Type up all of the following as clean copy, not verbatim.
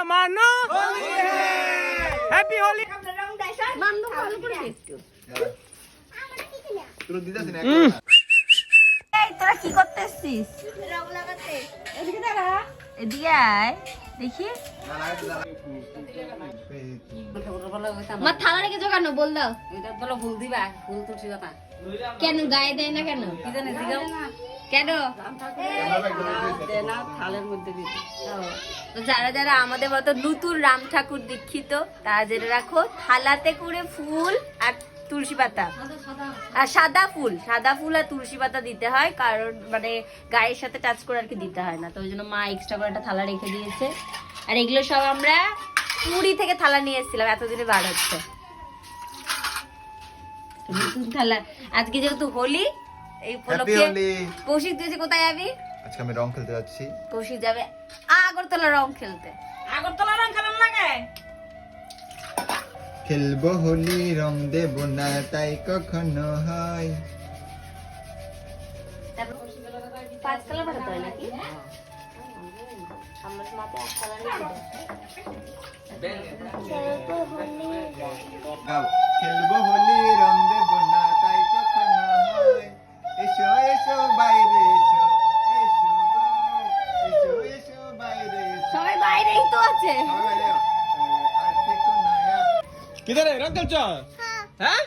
मानो हैप्पी होली তোরা কি করতেছিস? এদিকে আয় দেখি। মা থালা রেখে জোগানো বল দাও। এটা বলো ফুল দিবা, ফুল তুলসী পাতা কেন গায়ে দেয় না কেন? কি জানি দিগাও কেন? না থালের মধ্যে দিতে। তো যারা যারা আমাদের মতো নতুন রাম ঠাকুর দীক্ষিত তারা জেনে রাখো, থালাতে করে ফুল আর তুলসী পাতা আর সাদা ফুল আর তুলসী পাতা দিতে হয়, কারণ মানে গায়ের সাথে টাচ করে আর কি দিতে হয় না। তো ওই জন্য মা এক্সট্রা করে একটা থালা রেখে দিয়েছে। আর এগুলো সব আমরা পুরী থেকে থালা নিয়ে এসেছিলাম, এতদিনে বার হচ্ছে নতুন থালা। আজকে যেহেতু হোলি, এই উপলক্ষে কৌশিক তুই কোথায় যাবি? আজকে আমি রং খেলতে যাচ্ছি। কৌশিক যাবে আগরতলা রং খেলতে। আগরতলা রং খেলাম লাগে, খেলবো হোলি রং দেব না তাই কখনো হয়। পাঁচ কালার পাঠাতে হয় নাকি? আমার মাথায় এক কালার খেলবো হোলি রং দেব না তাই কখনো হয়। এসো এসো বাইরে এসো, এসো গো, এসো এসো বাইরে এসো। সবাই বাইরেই তো আছে। সবাই বাইরে আর দেখো না। किधर है रंग चल हैं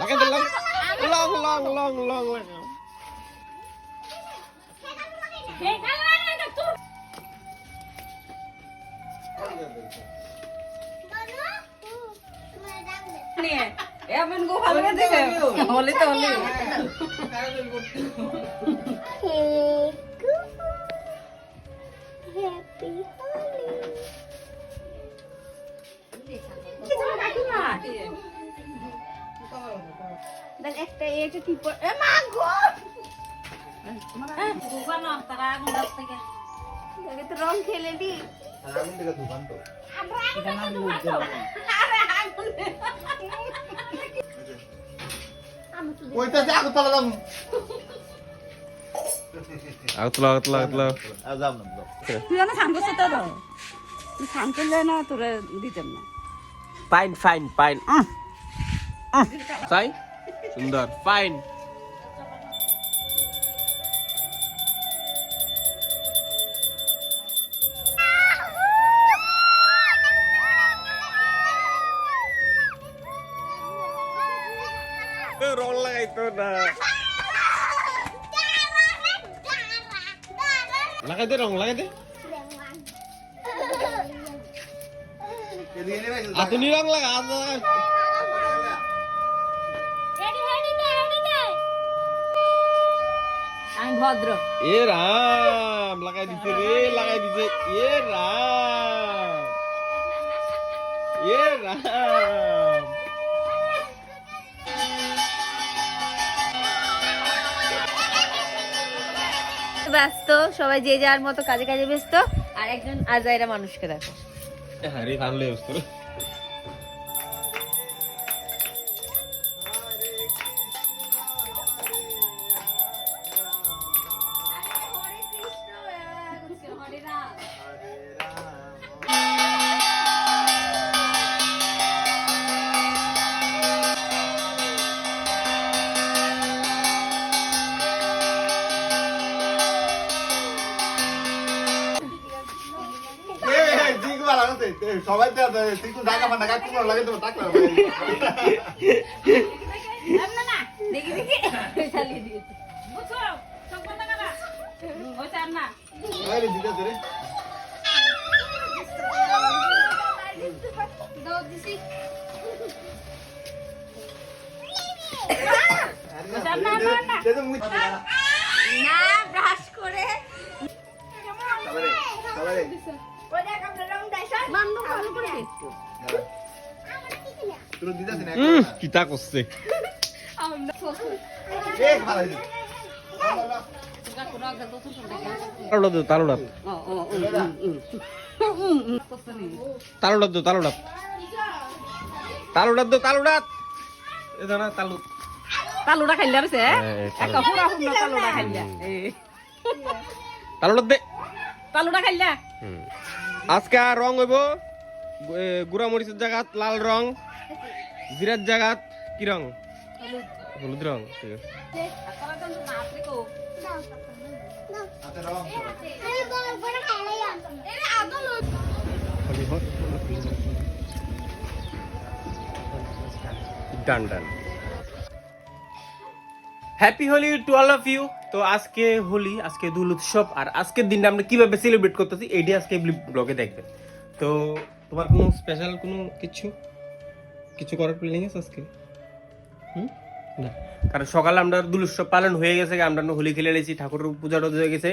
लगे तो लग लॉन्ग लॉन्ग लॉन्ग लॉन्ग এমন গো ভালো দিবে হলি তো হলি দেখ একটা এটা কি এ মা গো দুবানো তারা আগুন দাও থেকে আগে তো রং খেলে দি। আগুন থেকে দোকান তো এটা নাম লুজ ওইটাতে আগুন তলা দাম अगतला আজাম না তুই জানো সাঙ্গস তো দাও তুই সাং করলে না তোরে দিতেন না फाइन फाइन फाइन साई सुंदर फाइन रोल लगाई तो ना लगा दे रोंग लगा दे आतु नहीं रोंग लगा আমি ভদ্র। ए राम लगाई दीजिए रे लगाई दीजिए ए राम ব্যস্ত সবাই, যে যার মতো কাজে কাজে ব্যস্ত। আর একজন আজাইরা মানুষকে দেখো। हरी थान ले उस तरह সবাই তো তুই জায়গা পানা কাকু লাগে তো টাকলা দেখি দেখি চালিয়ে দিয়েছে। বুঝছো সব বন্ধ করা ওই চার না বাইরে দিতে রে দাও দিছি। না ব্রাশ করে মামদু ভালো করে দেখতো। কিতা করছে তালুড়া এ জানা তালুটা খাইলে আছে একা পুরা হুন্না তালুটা খাইলে তালুটা দে। তালুটা খাইলা আজকে আর রং হইব গুড়া মরিচের জায়গাত লাল রং, জিরার জায়গাত কি রং? হলুদ রং। ঠিক আছে। Done done. Happy Holi to all of you. তো আজকে হোলি, আজকে দোল উৎসব, আর আজকের দিনটা আমরা কিভাবে সেলিব্রেট করতেছি এইটা আজকে ব্লগে দেখবেন। তো তোমার কোনো স্পেশাল কোনো কিছু করার প্ল্যানিং আছে আজকে? না, কারণ সকালে আমরা দোল উৎসব পালন হয়ে গেছে, আমরা হোলি খেলে এসেছি, ঠাকুরের পূজা হয়ে গেছে।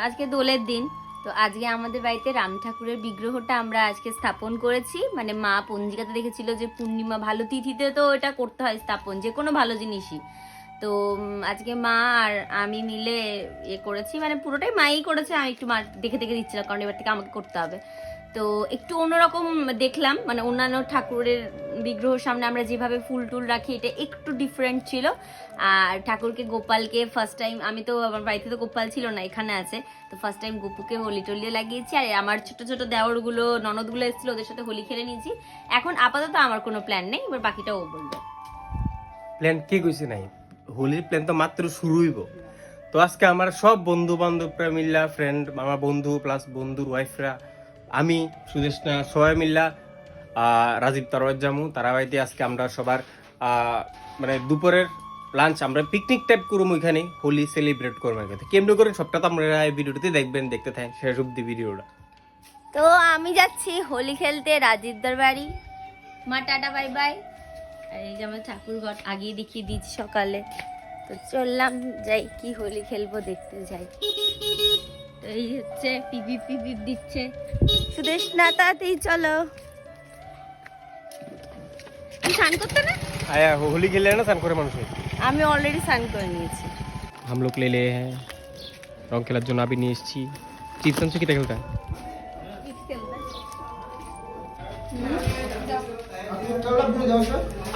আজকে দোলের দিন, তো আজকে আমাদের বাড়িতে রাম ঠাকুরের বিগ্রহটা আমরা আজকে স্থাপন করেছি। মানে মা পঞ্জিকাতে দেখেছিল যে পূর্ণিমা ভালো তিথিতে তো এটা করতে হয় স্থাপন, যে কোনো ভালো জিনিসই। তো আজকে মা আর আমি মিলে করেছি, মানে পুরোটাই মাই করেছে, আমি একটু মা দেখে দেখে দিচ্ছিলাম, কারণ এবার থেকে আমাকে করতে হবে। তো একটু অন্যরকম দেখলাম, মানে অন্যান্য ঠাকুরের বিগ্রহের সামনে আমরা যেভাবে ফুল টুল রাখি এটা একটু ডিফারেন্ট ছিল। আর ঠাকুরকে গোপালকে ফার্স্ট টাইম, আমি তো আমার বাড়িতে তো গোপাল ছিল না, এখানে আছে, তো ফার্স্ট টাইম গোপুকে হোলি টলিয়ে লাগিয়েছি। আর আমার ছোট ছোট দেওরগুলো ননদগুলো এসেছিল, ওদের সাথে হোলি খেলে নিয়েছি। এখন আপাতত আমার কোনো প্ল্যান নেই, এবার বাকিটা ও বলবে। প্ল্যান কে কইছে নাই, হোলির প্ল্যান তো মাত্র শুরু হইব। তো আজকে আমার সব বন্ধু বান্ধবরা মিল্লা, ফ্রেন্ড, আমার বন্ধু প্লাস বন্ধুর ওয়াইফরা, আমি সুদেশনা সবাই মিল্লা রাজীব তারওয়াজ জামু তারা বাড়িতে। আজকে আমরা সবার মানে দুপুরের লাঞ্চ আমরা পিকনিক টাইপ করবো, এখানে হোলি সেলিব্রেট করবো। কেমন করেন সবটা তো আমরা এই ভিডিওতে দেখবেন, দেখতে থাকেন শেষ অব্দি ভিডিওটা। তো আমি যাচ্ছি হোলি খেলতে রাজীবদার বাড়ি। মা টাটা বাই বাই। আর এই যে আমার ঠাকুর ঘর আগেই দেখিয়ে দিচ্ছি সকালে, তো চললাম যাই, কি হোলি খেলবো দেখতে যাই। তো এই হচ্ছে পিপিপ পিপিপ দিচ্ছে সুদেশ না, তাতেই চলো। তুই স্নান করতে না? আয়া হোলি খেলে না স্নান করে মানুষ? আমি অলরেডি স্নান করে নিয়েছি। हम लोग ले ले हैं रंग खेलाর জন্য আবি নিয়ে এসেছি। চিপস আনছো কিটা খেলতে?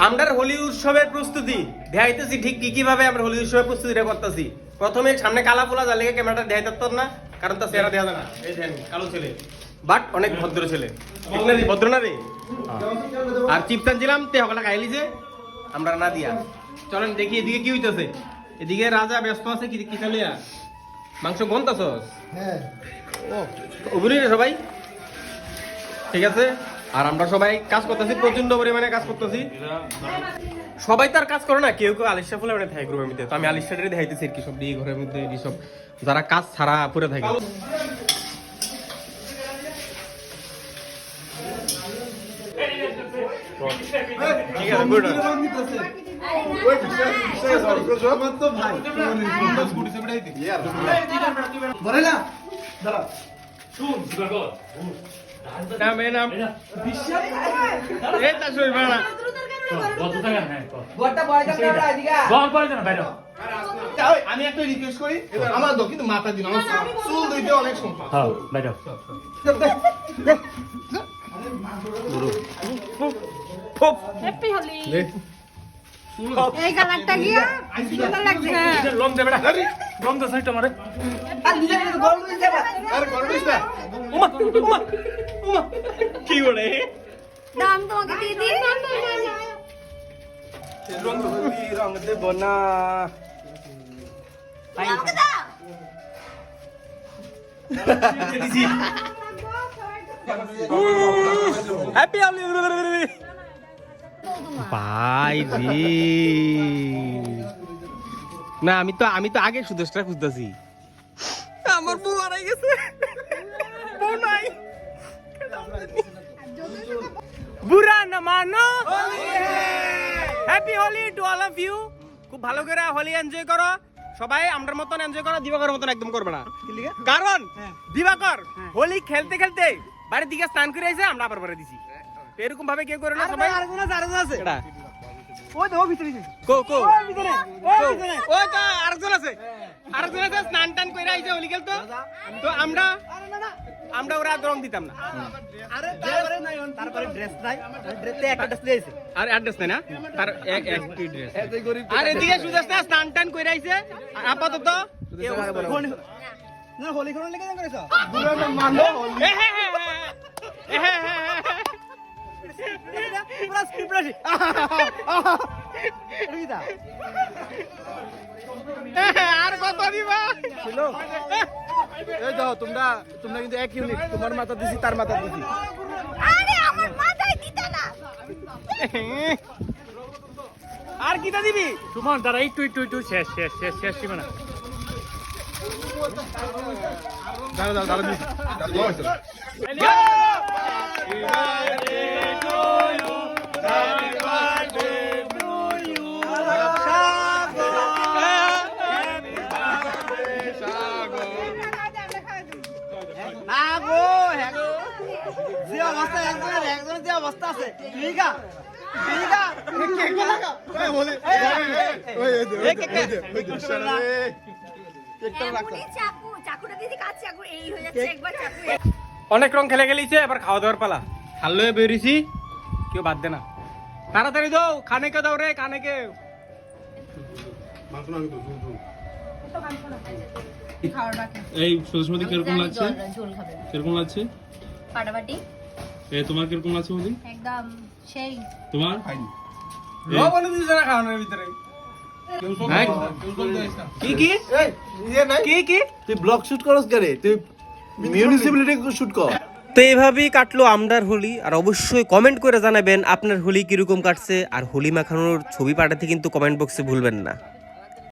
আমরা হোলি উৎসবের প্রস্তুতি দেখাইতেছি ঠিক কি কিভাবে আমরা হোলি উৎসবের প্রস্তুতিটা করতেছি। প্রথমে সামনে কালা পোলা জালে ক্যামেরাটা দেখাইতে পারতাম না, কারণ তার চেহারা দেখা যায় না। এই দেখেন কালো ছেলে, বাট অনেক ভদ্র ছেলে। ভদ্র না রে? আর চিপস আনছিলাম তে হকালা খাইলি যে আমরা না দিয়া। চলেন দেখি এদিকে কি হইতেছে। এদিকে রাজা ব্যস্ত আছে কি কি চালিয়া মাংস গন্তাছস? হ্যাঁ। ও অভিনয় সবাই ঠিক আছে। আর আমরা সবাই কাজ করতেছি, প্রচন্ড পরিমাণে কাজ করতেছি। সবাই তার কাজ করে না, কেউ কেউ আলিশা ফুলে মানে থাকে গ্রুপের মধ্যে। তো আমি আলিশাটারে দেখাইতেছি কি সব দিয়ে ঘরের মধ্যে সব যারা কাজ ছাড়া পুরো থাকে। ঠিক আছে গুড। আমি একটা রিকোয়েস্ট করি, আমার দাও কিন্তু মাথা দিন, আমার চুল ধুইতে অনেক সমস্যা। হ্যাঁ বাইরে হ্যাপি হোলি। এই কালারটা গিয়া সুন্দর লাগছে। লম দে বেটা, লম দে সাইড আমারে। আর নিজে গরম হয়ে যাবে। আরে গরম হইছে না। ওমা ওমা ওমা কি বলে? দাম তোমাকে দিয়ে দিই। রং দেব না। হ্যাপি হোলি ভাই রে। না আমি তো আগে সুদেশটা খুঁজতেছি। আমার বউ হারাই গেছে, বউ নাই। বুড়া না মানো। Happy Holi to all of you. খুব ভালো করে হোলি এনজয় করো সবাই, আমরার মতন এনজয় করো, দিবাকর মতন একদম করবে না। কারণ দিবাকর হোলি খেলতে খেলতে বাড়ির দিকে স্নান করে আইছে, আমরা আবার করে দিছি। এরকম ভাবে কেউ করে না সবাই। আরেকজন আছে এটা ওই তো ভিতরে কো কো ওই ভিতরে ওই তো আরেকজন আছে স্নান টান করে আইছে হোলি খেলতো। তো আমরা ওরা রং দিতাম না। আরে তারপরে ড্রেস নাই, ড্রেসে একটা ড্রেস দিয়েছে আর অ্যাড্রেস নাই না, তার একটি ড্রেস। আর এদিকে সুদেশটা স্নান টান করে আইছে। আপাতত না হোলি খেলার লেগে কেন করেছ পুরো স্ক্রিপ্ট রাখি আর কত দিবা ছিল এই দাও তোমরা কিন্তু এক ইউনিট তোমার মাথা দিছি তার মাথা দিছি আরে আমার মাথায় দিতে না। আর কিটা দিবি সুমন দাঁড়া একটু শেষ সীমানা দাঁড়া দিছি এমনই চাকুটা দিদি কাজ চাকু এই হয়ে যাচ্ছে একবার চাকু অনেক রং খেলে গেলিছে এবার খাওয়া দাওয়ার পালা খাল্লো বেরিয়েছি কেউ বাদ দে না তাড়াতাড়ি দাও খানেকে দাও রে খানেকে এই সুষমতি কিরকম লাগছে ঝোল খাবে কিরকম লাগছে ফাটাফাটি তোমার কিরকম লাগছে মোদি একদম সেই তোমার লবণ দিছে না খাওয়ানোর ভিতরে কি কি কি কি তুই ব্লগ শুট করস কেন তুই মিউনিসিপ্যালিটি শুট কর তো এইভাবেই কাটলো আমরার হোলি আর অবশ্যই কমেন্ট করে জানাবেন আপনার হোলি কিরকম কাটছে আর হোলি মাখানোর ছবি পাঠাতে কিন্তু কমেন্ট বক্সে ভুলবেন না।